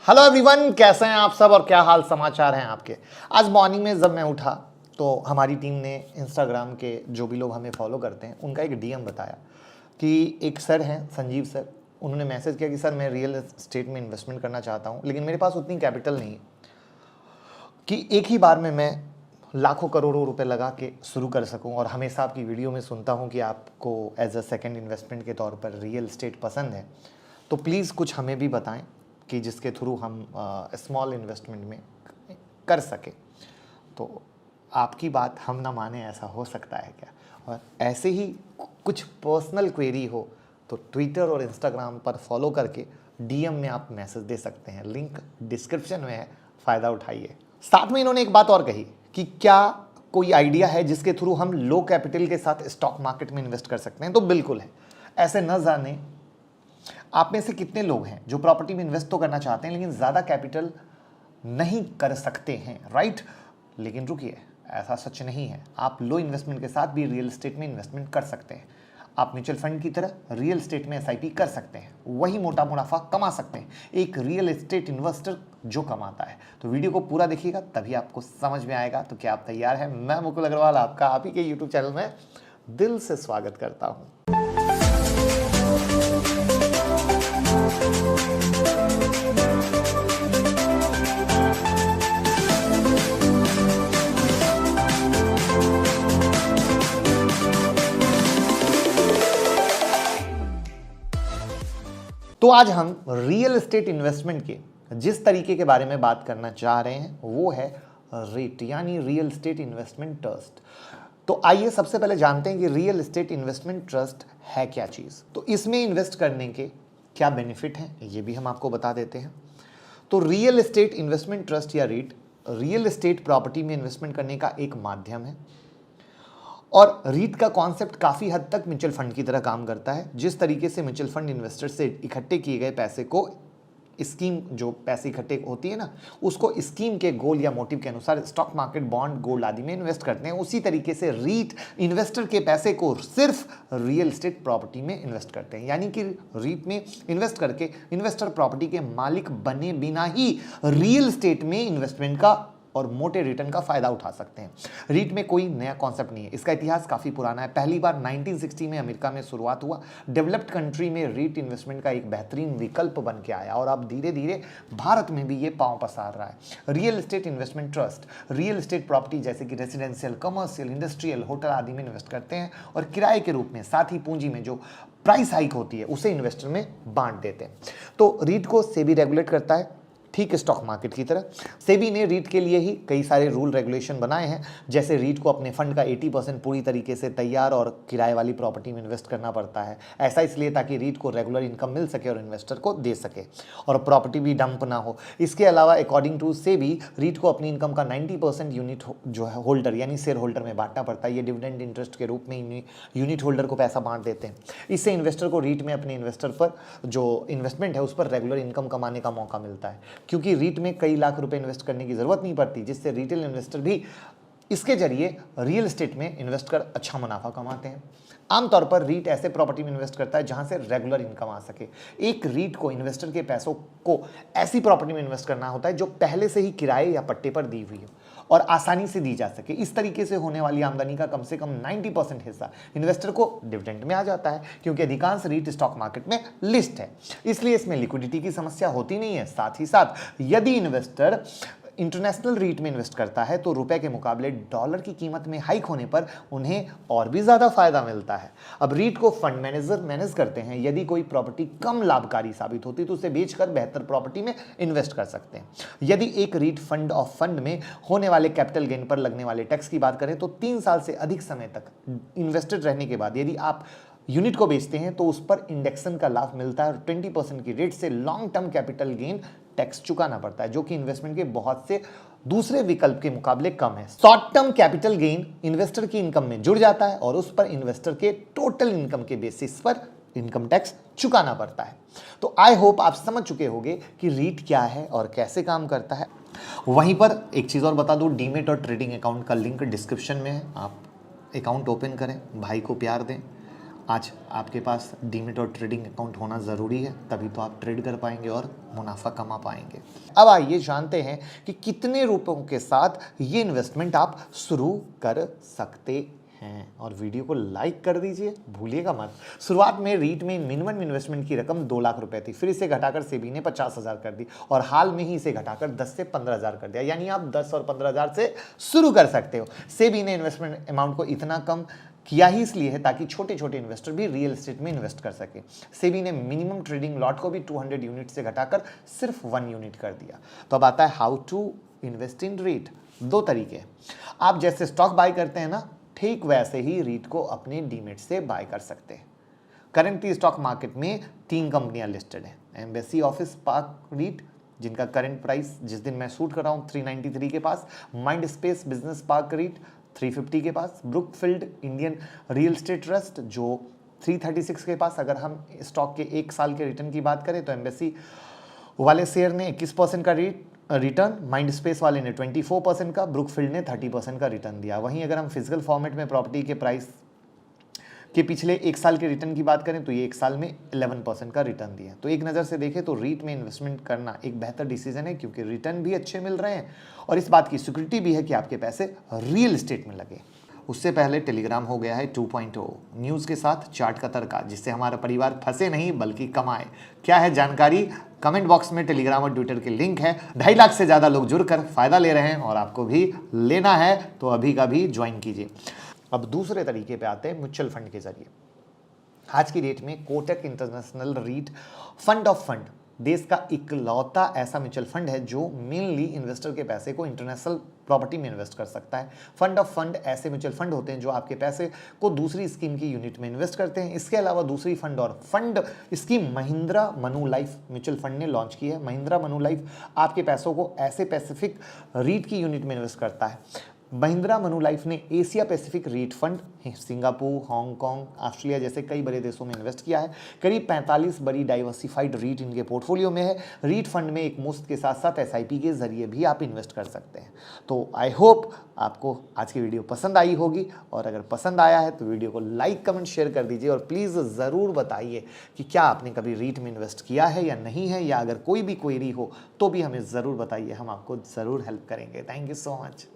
Hello everyone, कैसे हैं आप सब और क्या हाल समाचार हैं आपके। आज मॉर्निंग में जब मैं उठा तो हमारी टीम ने इंस्टाग्राम के जो भी लोग हमें फॉलो करते हैं उनका एक डीएम बताया कि एक सर हैं संजीव सर, उन्होंने मैसेज किया कि सर मैं रियल एस्टेट में इन्वेस्टमेंट करना चाहता हूं, लेकिन मेरे पास उतनी कैपिटल नहीं है कि एक ही बार में मैं लाखों करोड़ों रुपए लगा के शुरू कर सकूं। और हमेशा आपकी वीडियो में सुनता हूं कि आपको एज अ सेकेंड इन्वेस्टमेंट के तौर पर रियल एस्टेट पसंद है, तो प्लीज़ कुछ हमें भी बताएं कि जिसके थ्रू हम स्मॉल इन्वेस्टमेंट में कर सके। तो आपकी बात हम ना माने ऐसा हो सकता है क्या? और ऐसे ही कुछ पर्सनल क्वेरी हो तो ट्विटर और इंस्टाग्राम पर फॉलो करके डीएम में आप मैसेज दे सकते हैं, लिंक डिस्क्रिप्शन में है, फ़ायदा उठाइए। साथ में इन्होंने एक बात और कही कि क्या कोई आइडिया है जिसके थ्रू हम लो कैपिटल के साथ स्टॉक मार्केट में इन्वेस्ट कर सकते हैं। तो बिल्कुल है, ऐसे न जाने आप में से कितने लोग हैं जो प्रॉपर्टी में इन्वेस्ट तो करना चाहते हैं लेकिन ज़्यादा कैपिटल नहीं कर सकते हैं, राइट? लेकिन रुकिए, ऐसा सच नहीं है। आप लो इन्वेस्टमेंट के साथ भी रियल एस्टेट में इन्वेस्टमेंट कर सकते हैं। आप म्यूचुअल फंड की तरह रियल एस्टेट में एसआईपी कर सकते हैं, वही मोटा मुनाफा कमा सकते हैं एक रियल एस्टेट इन्वेस्टर जो कमाता है। तो वीडियो को पूरा देखिएगा तभी आपको समझ में आएगा। तो क्या आप तैयार हैं? मैं मुकुल अग्रवाल आपका आप ही के यूट्यूब चैनल में दिल से स्वागत करता हूं। तो आज हम रियल एस्टेट इन्वेस्टमेंट के जिस तरीके के बारे में बात करना चाह रहे हैं वो है रेट, यानी रियल एस्टेट इन्वेस्टमेंट ट्रस्ट। तो आइए सबसे पहले जानते हैं कि रियल एस्टेट इन्वेस्टमेंट ट्रस्ट है क्या चीज़। तो इसमें इन्वेस्ट करने के क्या बेनिफिट हैं ये भी हम आपको बता देते हैं। तो रियल एस्टेट इन्वेस्टमेंट ट्रस्ट या रीट रियल एस्टेट प्रॉपर्टी में इन्वेस्टमेंट करने का एक माध्यम है। और रीट का कॉन्सेप्ट काफ़ी हद तक म्यूचुअल फंड की तरह काम करता है। जिस तरीके से म्यूचुअल फंड इन्वेस्टर से इकट्ठे किए गए पैसे को स्कीम, जो पैसे इकट्ठे होती है ना, उसको स्कीम के गोल या मोटिव के अनुसार स्टॉक मार्केट, बॉन्ड, गोल्ड आदि में इन्वेस्ट करते हैं, उसी तरीके से रीट इन्वेस्टर के पैसे को सिर्फ रियल एस्टेट प्रॉपर्टी में इन्वेस्ट करते हैं। यानी कि रीट में इन्वेस्ट करके इन्वेस्टर प्रॉपर्टी के मालिक बने बिना ही रियल एस्टेट में इन्वेस्टमेंट का और मोटे रिटर्न का फायदा उठा सकते हैं। रीट में कोई नया कॉन्सेप्ट नहीं है, इसका इतिहास काफ़ी पुराना है। पहली बार 1960 में अमेरिका में शुरुआत हुआ। डेवलप्ड कंट्री में रीट इन्वेस्टमेंट का एक बेहतरीन विकल्प बन के आया और अब धीरे धीरे भारत में भी ये पांव पसार रहा है। Real estate investment trust real estate property जैसे कि रेजिडेंशियल, कमर्शियल, इंडस्ट्रियल, होटल आदि में इन्वेस्ट करते हैं और किराए के रूप में, साथ ही पूंजी में जो प्राइस हाइक होती है उसे इन्वेस्टर में बांट देते हैं। तो रीट को सेबी रेगुलेट करता है, ठीक स्टॉक मार्केट की तरह। सेबी ने रीट के लिए ही कई सारे रूल रेगुलेशन बनाए हैं, जैसे रीट को अपने फंड का 80% पूरी तरीके से तैयार और किराए वाली प्रॉपर्टी में इन्वेस्ट करना पड़ता है। ऐसा इसलिए ताकि रीट को रेगुलर इनकम मिल सके और इन्वेस्टर को दे सके और प्रॉपर्टी भी डंप ना हो। इसके अलावा अकॉर्डिंग टू सेबी रीट को अपनी इनकम का 90% यूनिट जो है होल्डर यानी शेयर होल्डर में बांटना पड़ता है। ये डिविडेंड इंटरेस्ट के रूप में यूनिट होल्डर को पैसा बांट देते हैं। इससे इन्वेस्टर को रीट में अपने इन्वेस्टर पर जो इन्वेस्टमेंट है उस पर रेगुलर इनकम कमाने का मौका मिलता है, क्योंकि रीट में कई लाख रुपए इन्वेस्ट करने की जरूरत नहीं पड़ती, जिससे रिटेल इन्वेस्टर भी इसके जरिए रियल एस्टेट में इन्वेस्ट कर अच्छा मुनाफा कमाते हैं। आमतौर पर रीट ऐसे प्रॉपर्टी में इन्वेस्ट करता है जहां से रेगुलर इनकम आ सके। एक रीट को इन्वेस्टर के पैसों को ऐसी प्रॉपर्टी में इन्वेस्ट करना होता है जो पहले से ही किराए या पट्टे पर दी हुई हो और आसानी से दी जा सके। इस तरीके से होने वाली आमदनी का कम से कम 90% हिस्सा इन्वेस्टर को डिविडेंड में आ जाता है, क्योंकि अधिकांश रीट स्टॉक मार्केट में लिस्ट है, इसलिए इसमें लिक्विडिटी की समस्या होती नहीं है। साथ ही साथ यदि इन्वेस्टर इंटरनेशनल रीट में इन्वेस्ट करता है तो रुपए के मुकाबले डॉलर की कीमत में हाइक होने पर उन्हें और भी ज्यादा फायदा मिलता है। अब रीट को फंड मैनेजर मैनेज करते हैं। यदि कोई प्रॉपर्टी कम लाभकारी साबित होती तो उसे बेचकर बेहतर प्रॉपर्टी में इन्वेस्ट कर सकते हैं। यदि एक रीट फंड ऑफ फंड में होने वाले कैपिटल गेन पर लगने वाले टैक्स की बात करें तो 3 साल से अधिक समय तक इन्वेस्टेड रहने के बाद यदि आप यूनिट को बेचते हैं तो उस पर इंडेक्सन का लाभ मिलता है और 20% की रेट से long term capital gain tax चुकाना पड़ता है, जो कि इन्वेस्टमेंट के बहुत से दूसरे विकल्प के मुकाबले कम है। Short term capital gain investor की इनकम में जुड़ जाता है और उस पर इन्वेस्टर के टोटल इनकम के बेसिस पर इनकम टैक्स चुकाना पड़ता है। तो आई होप आप समझ चुके होंगे कि रीट क्या है और कैसे काम करता है। वहीं पर एक चीज़ और बता दूं, डीमेट और ट्रेडिंग अकाउंट का लिंक डिस्क्रिप्शन में है। आप अकाउंट ओपन करें, भाई को प्यार दें, आज आपके पास डीमेट और ट्रेडिंग अकाउंट होना ज़रूरी है, तभी तो आप ट्रेड कर पाएंगे और मुनाफा कमा पाएंगे। अब आइए जानते हैं कि कितने रुपयों के साथ ये इन्वेस्टमेंट आप शुरू कर सकते हैं, और वीडियो को लाइक कर दीजिए, भूलिएगा मत। शुरुआत में रीट में मिनिमम इन्वेस्टमेंट की रकम 2 लाख रुपए थी, फिर इसे घटाकर सेबी ने 50,000 कर दी और हाल में ही इसे घटाकर 10 से 15,000 कर दिया, यानी आप 10 और 15,000 से शुरू कर सकते हो। सेबी ने इन्वेस्टमेंट अमाउंट को इतना कम किया ही इसलिए है ताकि छोटे छोटे इन्वेस्टर भी रियल एस्टेट में इन्वेस्ट कर सके। सेबी ने मिनिमम ट्रेडिंग लॉट को भी 200 यूनिट से घटाकर सिर्फ 1 यूनिट कर दिया। तो अब आता है how to invest in REIT. 2 तरीके, आप जैसे स्टॉक बाय करते हैं ना, ठीक वैसे ही रीट को अपने डीमेट से बाय कर सकते हैं। करेंटली स्टॉक मार्केट में 3 कंपनियां लिस्टेड हैं। एम्बेसी ऑफिस पार्क रीट, जिनका करंट प्राइस जिस दिन मैं शूट कर रहा हूं 393 के पास, mind space business park REIT 350 के पास, Brookfield Indian real estate trust जो 336 के पास। अगर हम स्टॉक के 1 साल के रिटर्न की बात करें तो एम्बेसी वाले शेयर ने 21% का रिटर्न, माइंड स्पेस वाले ने 24% का, ब्रुकफील्ड ने 30% का रिटर्न दिया। वहीं अगर हम फिजिकल फॉर्मेट में प्रॉपर्टी के प्राइस के पिछले 1 साल के रिटर्न की बात करें तो ये 1 साल में 11% का रिटर्न दिया। तो एक नज़र से देखें तो रीट में इन्वेस्टमेंट करना एक बेहतर डिसीजन है, क्योंकि रिटर्न भी अच्छे मिल रहे हैं और इस बात की सिक्योरिटी भी है कि आपके पैसे रियल एस्टेट में लगे। उससे पहले टेलीग्राम हो गया है 2.0 न्यूज़ के साथ चार्ट का तड़का, जिससे हमारा परिवार फंसे नहीं बल्कि कमाए। क्या है जानकारी? कमेंट बॉक्स में टेलीग्राम और ट्विटर के लिंक है। 2.5 लाख से ज़्यादा लोग जुड़कर फायदा ले रहे हैं और आपको भी लेना है तो अभी का भी ज्वाइन कीजिए। अब दूसरे तरीके पे आते हैं म्यूचुअल फंड के जरिए। आज की डेट में Kotak international REIT fund of fund देश का इकलौता ऐसा म्यूचुअल फंड है जो मेनली इन्वेस्टर के पैसे को इंटरनेशनल प्रॉपर्टी में इन्वेस्ट कर सकता है। फंड ऑफ फंड ऐसे म्यूचुअल फंड होते हैं जो आपके पैसे को दूसरी स्कीम की यूनिट में इन्वेस्ट करते हैं। इसके अलावा दूसरी फंड और fund scheme Mahindra Manulife mutual fund ने लॉन्च की है। महिंद्रा मनुलाइफ आपके पैसों को ऐसे पैसिफिक रीट की यूनिट में इन्वेस्ट करता है। महिंद्रा मनुलाइफ ने Asia Pacific REIT fund Singapore, Hong Kong, Australia जैसे कई बड़े देशों में इन्वेस्ट किया है। करीब 45 बड़ी डाइवर्सिफाइड रीट इनके पोर्टफोलियो में है। रीट फंड में एक मुफ्त के साथ साथ SIP के जरिए भी आप इन्वेस्ट कर सकते हैं। तो आई होप आपको आज की वीडियो पसंद आई होगी, और अगर पसंद आया है तो वीडियो को लाइक, कमेंट, शेयर कर दीजिए और प्लीज़ ज़रूर बताइए कि क्या आपने कभी रीट में इन्वेस्ट किया है या नहीं है, या अगर कोई भी क्वेरी हो तो भी हमें ज़रूर बताइए, हम आपको ज़रूर हेल्प करेंगे। Thank you so much.